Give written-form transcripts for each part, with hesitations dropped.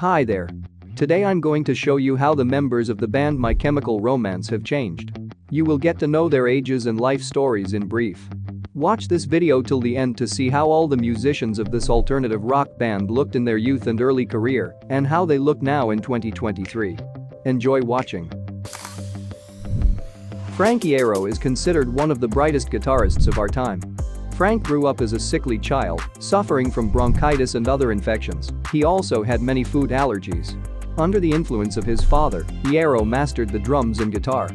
Hi there. Today I'm going to show you how the members of the band My Chemical Romance have changed. You will get to know their ages and life stories in brief. Watch this video till the end to see how all the musicians of this alternative rock band looked in their youth and early career and how they look now in 2023. Enjoy watching. Frank Iero is considered one of the brightest guitarists of our time. Frank grew up as a sickly child, suffering from bronchitis and other infections. He also had many food allergies. Under the influence of his father, Iero mastered the drums and guitar.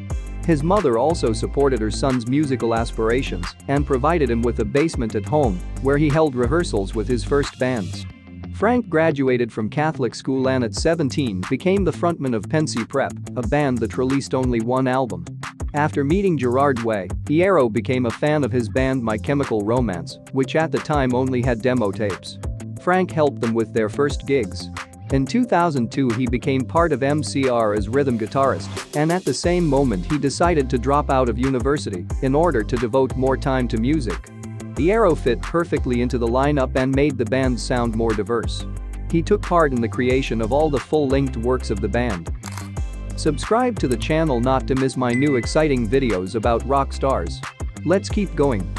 His mother also supported her son's musical aspirations and provided him with a basement at home where he held rehearsals with his first bands. Frank graduated from Catholic school and at 17 became the frontman of Pelissier Prep, a band that released only one album. After meeting Gerard Way, Iero became a fan of his band My Chemical Romance, which at the time only had demo tapes. Frank helped them with their first gigs. In 2002 he became part of MCR as rhythm guitarist, and at the same moment he decided to drop out of university in order to devote more time to music. Iero fit perfectly into the lineup and made the band's sound more diverse. He took part in the creation of all the full-length works of the band. Subscribe to the channel not to miss my new exciting videos about rock stars. Let's keep going.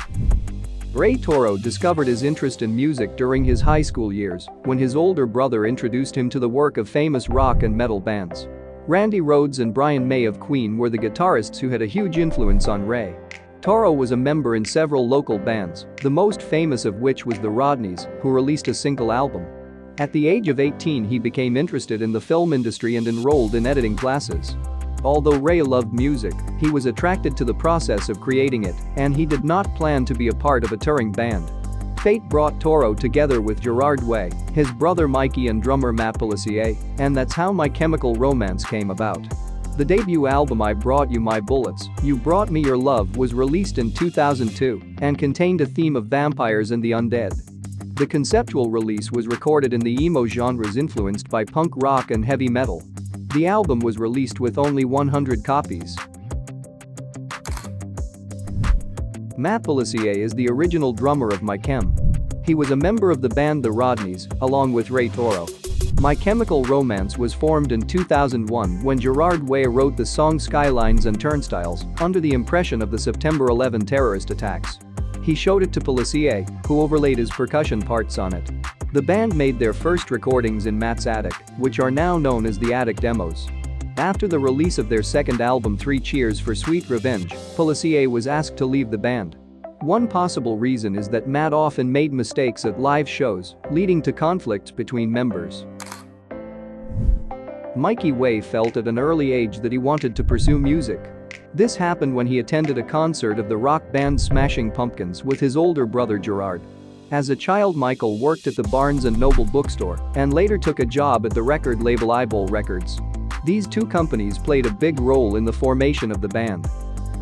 Toro discovered his interest in music during his high school years when his older brother introduced him to the work of famous rock and metal bands. Randy Rhoads and Brian May of Queen were the guitarists who had a huge influence on Ray. Toro was a member in several local bands, the most famous of which was the Rodneys, who released a single album. At the age of 18 he became interested in the film industry and enrolled in editing classes. Although Ray loved music, he was attracted to the process of creating it, and he did not plan to be a part of a touring band. Fate brought Toro together with Gerard Way, his brother Mikey and drummer Pelissier, and that's how My Chemical Romance came about. The debut album I Brought You My Bullets, You Brought Me Your Love was released in 2002 and contained a theme of vampires and the undead. The conceptual release was recorded in the emo genres influenced by punk rock and heavy metal. The album was released with only 100 copies. Pelissier is the original drummer of My Chem. He was a member of the band The Rodneys, along with Toro. My Chemical Romance was formed in 2001 when Gerard Way wrote the song Skylines and Turnstiles under the impression of the September 11 terrorist attacks. He showed it to Pelissier, who overlaid his percussion parts on it. The band made their first recordings in Matt's attic, which are now known as the Attic Demos. After the release of their second album 3 Cheers for Sweet Revenge, Pelissier was asked to leave the band. One possible reason is that Matt often made mistakes at live shows, leading to conflicts between members. Mikey Way felt at an early age that he wanted to pursue music. This happened when he attended a concert of the rock band Smashing Pumpkins with his older brother Gerard. As a child, Michael worked at the Barnes & Noble bookstore and later took a job at the record label Eyeball Records. These two companies played a big role in the formation of the band.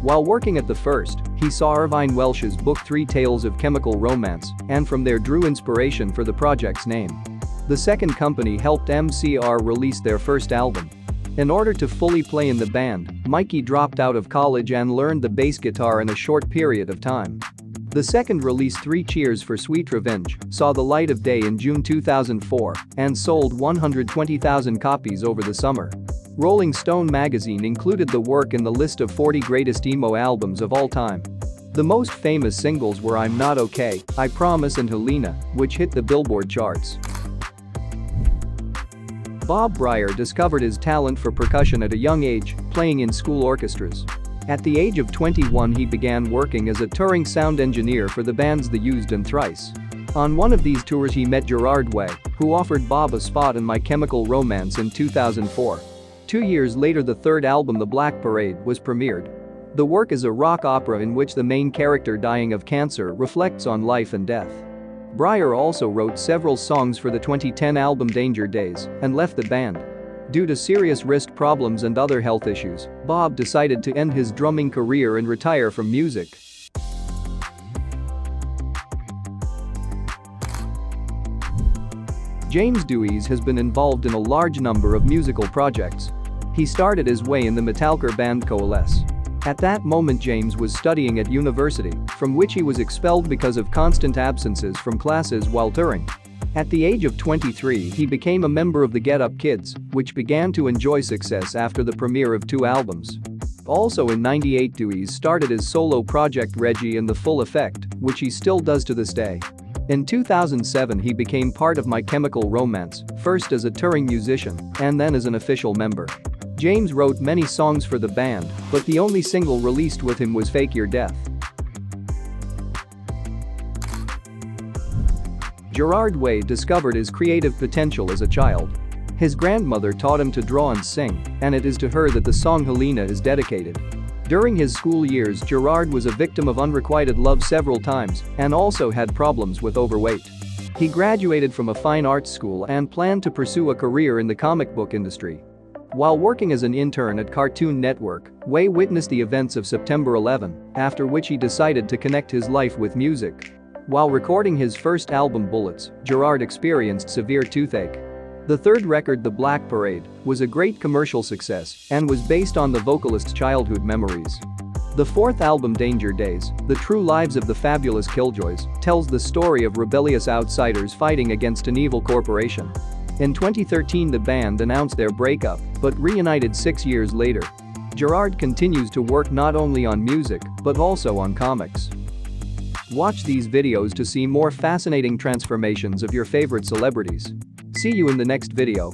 While working at the first, he saw Irvine Welsh's book 3 Tales of Chemical Romance and from there drew inspiration for the project's name. The second company helped MCR release their first album. In order to fully play in the band, Mikey dropped out of college and learned the bass guitar in a short period of time. The second release 3 Cheers for Sweet Revenge saw the light of day in June 2004 and sold 120,000 copies over the summer. Rolling Stone magazine included the work in the list of 40 greatest emo albums of all time. The most famous singles were I'm Not Okay, I Promise and Helena, which hit the Billboard charts. Bryar discovered his talent for percussion at a young age, playing in school orchestras. At the age of 21 he began working as a touring sound engineer for the bands The Used and Thrice. On one of these tours he met Gerard Way, who offered Bob a spot in My Chemical Romance in 2004. 2 years later the third album The Black Parade was premiered. The work is a rock opera in which the main character dying of cancer reflects on life and death. Bryar also wrote several songs for the 2010 album Danger Days and left the band. Due to serious wrist problems and other health issues, Bob decided to end his drumming career and retire from music. James Dewees has been involved in a large number of musical projects. He started his way in the Metalcore band Coalesce. At that moment James was studying at university, from which he was expelled because of constant absences from classes while touring. At the age of 23, he became a member of the Get Up Kids, which began to enjoy success after the premiere of 2 albums. Also in '98, Dewees started his solo project Reggie in the Full Effect, which he still does to this day. In 2007 he became part of My Chemical Romance, first as a touring musician and then as an official member. James wrote many songs for the band, but the only single released with him was Fake Your Death. Gerard Way discovered his creative potential as a child. His grandmother taught him to draw and sing, and it is to her that the song Helena is dedicated. During his school years, Gerard was a victim of unrequited love several times and also had problems with overweight. He graduated from a fine arts school and planned to pursue a career in the comic book industry. While working as an intern at Cartoon Network, Way witnessed the events of September 11, after which he decided to connect his life with music. While recording his first album Bullets, Gerard experienced severe toothache. The third record, The Black Parade, was a great commercial success and was based on the vocalist's childhood memories. The fourth album, Danger Days, The True Lives of the Fabulous Killjoys, tells the story of rebellious outsiders fighting against an evil corporation. In 2013 the band announced their breakup, but reunited 6 years later. Gerard continues to work not only on music, but also on comics. Watch these videos to see more fascinating transformations of your favorite celebrities. See you in the next video.